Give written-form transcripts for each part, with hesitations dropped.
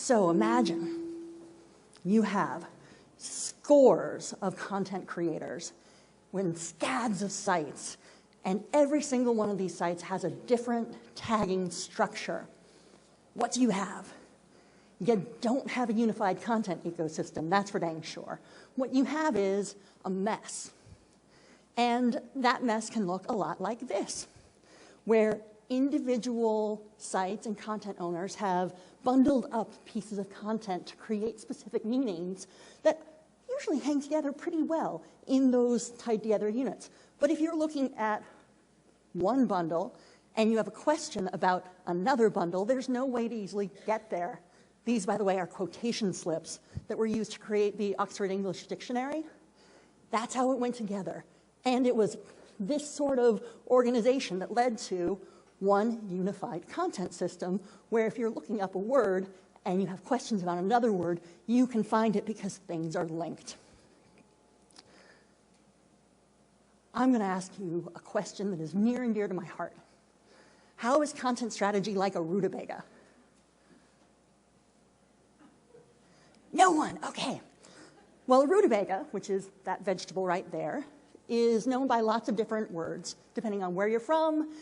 So imagine you have scores of content creators with scads of sites, and every single one of these sites has a different tagging structure. What do you have? You don't have a unified content ecosystem, that's for dang sure. What you have is a mess. And that mess can look a lot like this, where individual sites and content owners have bundled up pieces of content to create specific meanings that usually hang together pretty well in those tied together units. But if you're looking at one bundle and you have a question about another bundle, there's no way to easily get there. These, by the way, are quotation slips that were used to create the Oxford English Dictionary. That's how it went together. And it was this sort of organization that led to one unified content system where if you're looking up a word and you have questions about another word, you can find it because things are linked. I'm going to ask you a question that is near and dear to my heart. How is content strategy like a rutabaga? No one, okay. Well, a rutabaga, which is that vegetable right there, is known by lots of different words, depending on where you're from,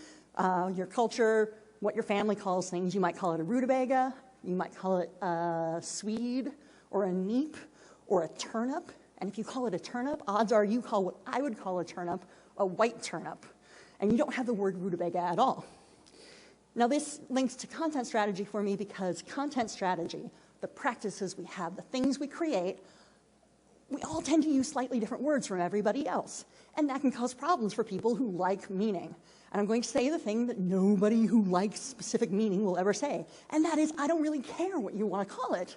your culture, what your family calls things. You might call it a rutabaga, you might call it a swede, or a neep, or a turnip. And if you call it a turnip, odds are you call what I would call a turnip a white turnip. And you don't have the word rutabaga at all. Now this links to content strategy for me because content strategy, the practices we have, the things we create, we all tend to use slightly different words from everybody else. And that can cause problems for people who like meaning. And I'm going to say the thing that nobody who likes specific meaning will ever say. And that is, I don't really care what you want to call it,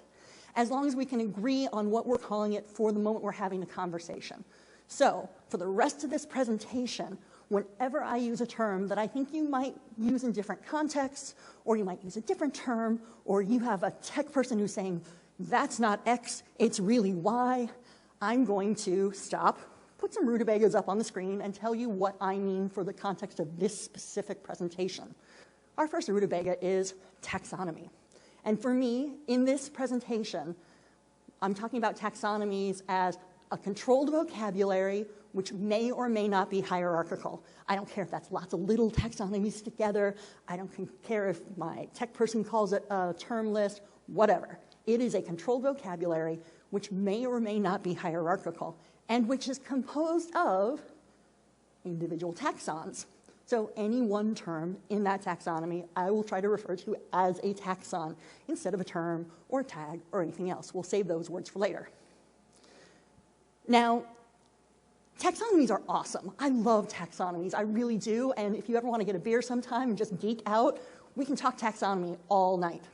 as long as we can agree on what we're calling it for the moment we're having the conversation. So for the rest of this presentation, whenever I use a term that I think you might use in different contexts, or you might use a different term, or you have a tech person who's saying, that's not X, it's really Y, I'm going to stop, put some rutabagas up on the screen, and tell you what I mean for the context of this specific presentation. Our first rutabaga is taxonomy. And for me, in this presentation, I'm talking about taxonomies as a controlled vocabulary which may or may not be hierarchical. I don't care if that's lots of little taxonomies together. I don't care if my tech person calls it a term list, whatever. It is a controlled vocabulary which may or may not be hierarchical and which is composed of individual taxons. So any one term in that taxonomy, I will try to refer to as a taxon instead of a term or a tag or anything else. We'll save those words for later. Now, taxonomies are awesome. I love taxonomies, I really do. And if you ever want to get a beer sometime and just geek out, we can talk taxonomy all night.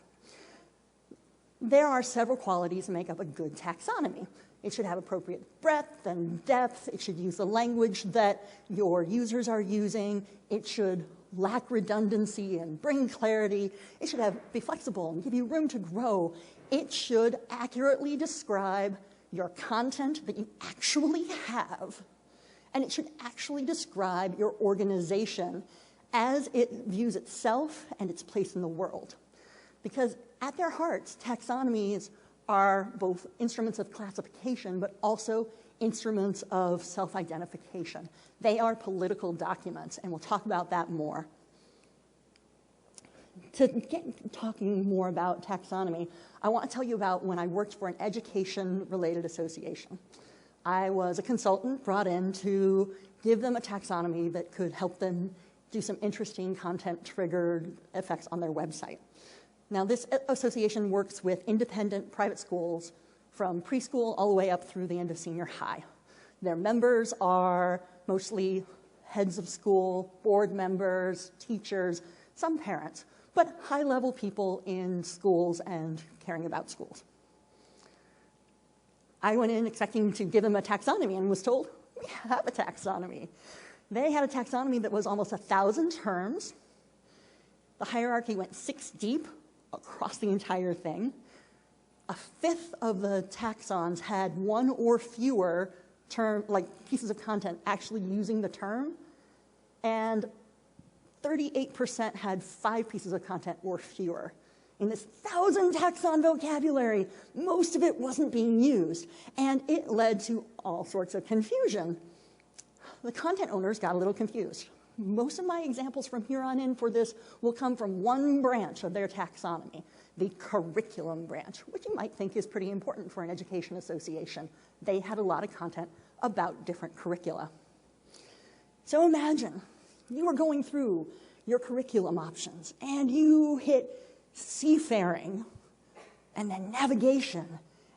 There are several qualities that make up a good taxonomy. It should have appropriate breadth and depth. It should use the language that your users are using. It should lack redundancy and bring clarity. It should be flexible and give you room to grow. It should accurately describe your content that you actually have. And it should actually describe your organization as it views itself and its place in the world. Because at their hearts, taxonomies are both instruments of classification, but also instruments of self-identification. They are political documents, and we'll talk about that more. To get talking more about taxonomy, I want to tell you about when I worked for an education-related association. I was a consultant brought in to give them a taxonomy that could help them do some interesting content-triggered effects on their website. Now, this association works with independent private schools from preschool all the way up through the end of senior high. Their members are mostly heads of school, board members, teachers, some parents, but high-level people in schools and caring about schools. I went in expecting to give them a taxonomy and was told, we have a taxonomy. They had a taxonomy that was almost 1,000 terms. The hierarchy went 6 deep across the entire thing. 1/5 of the taxons had 1 or fewer pieces of content actually using the term, and 38% had 5 pieces of content or fewer. In this 1,000 taxon vocabulary, most of it wasn't being used, and it led to all sorts of confusion. The content owners got a little confused. Most of my examples from here on in for this will come from one branch of their taxonomy, the curriculum branch, which you might think is pretty important for an education association. They had a lot of content about different curricula. So imagine you were going through your curriculum options and you hit seafaring and then navigation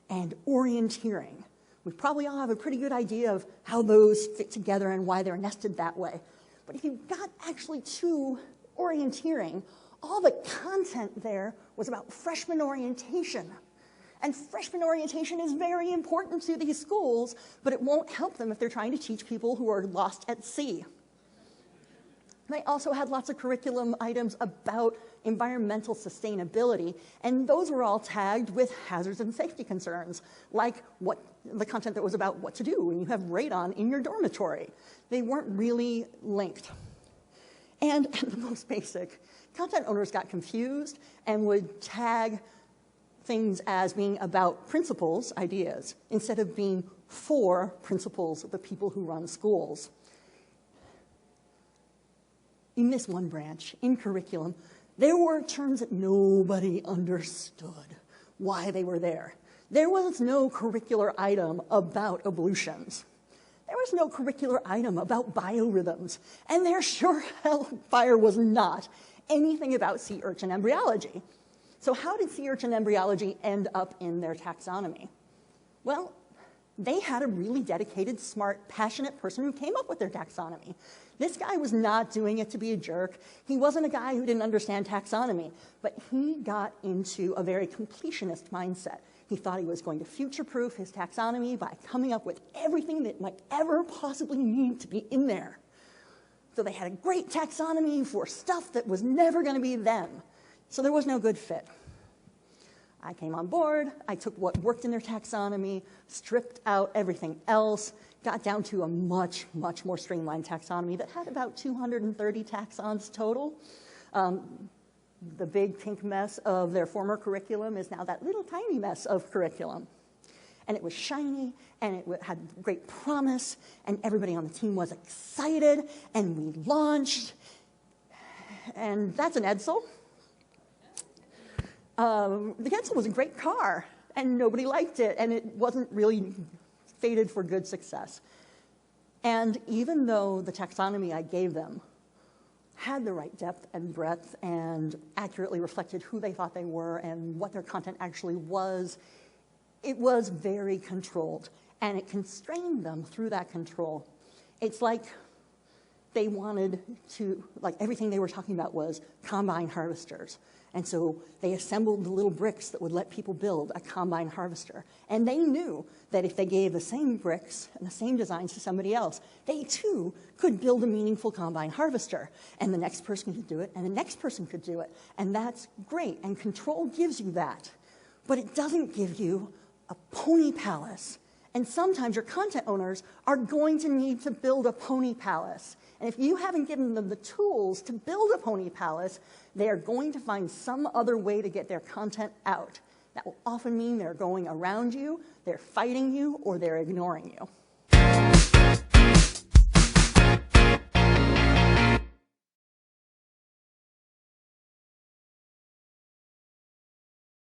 and orienteering. We probably all have a pretty good idea of how those fit together and why they're nested that way. But if you got actually to orienteering, all the content there was about freshman orientation. And freshman orientation is very important to these schools, but it won't help them if they're trying to teach people who are lost at sea. They also had lots of curriculum items about environmental sustainability, and those were all tagged with hazards and safety concerns, like the content that was about what to do when you have radon in your dormitory. They weren't really linked. And at the most basic, content owners got confused and would tag things as being about principles, ideas, instead of being for principles of the people who run schools. In this one branch, in curriculum, there were terms that nobody understood why they were there. There was no curricular item about ablutions. There was no curricular item about biorhythms. And there sure hellfire was not anything about sea urchin embryology. So how did sea urchin embryology end up in their taxonomy? Well, they had a really dedicated, smart, passionate person who came up with their taxonomy. This guy was not doing it to be a jerk. He wasn't a guy who didn't understand taxonomy, but he got into a very completionist mindset. He thought he was going to future-proof his taxonomy by coming up with everything that might ever possibly need to be in there. So they had a great taxonomy for stuff that was never going to be them. So there was no good fit. I came on board, I took what worked in their taxonomy, stripped out everything else, got down to a much, much more streamlined taxonomy that had about 230 taxons total. The big pink mess of their former curriculum is now that little tiny mess of curriculum. And it was shiny, and it had great promise, and everybody on the team was excited, and we launched. And that's an Edsel. The Edsel was a great car, and nobody liked it, and it wasn't really fated for good success. And even though the taxonomy I gave them had the right depth and breadth and accurately reflected who they thought they were and what their content actually was, it was very controlled, and it constrained them through that control. It's like they wanted to, like everything they were talking about was combine harvesters. And so they assembled the little bricks that would let people build a combine harvester. And they knew that if they gave the same bricks and the same designs to somebody else, they too could build a meaningful combine harvester. And the next person could do it, and the next person could do it. And that's great, and control gives you that. But it doesn't give you a pony palace. And sometimes your content owners are going to need to build a pony palace. And if you haven't given them the tools to build a pony palace, they are going to find some other way to get their content out. That will often mean they're going around you, they're fighting you, or they're ignoring you.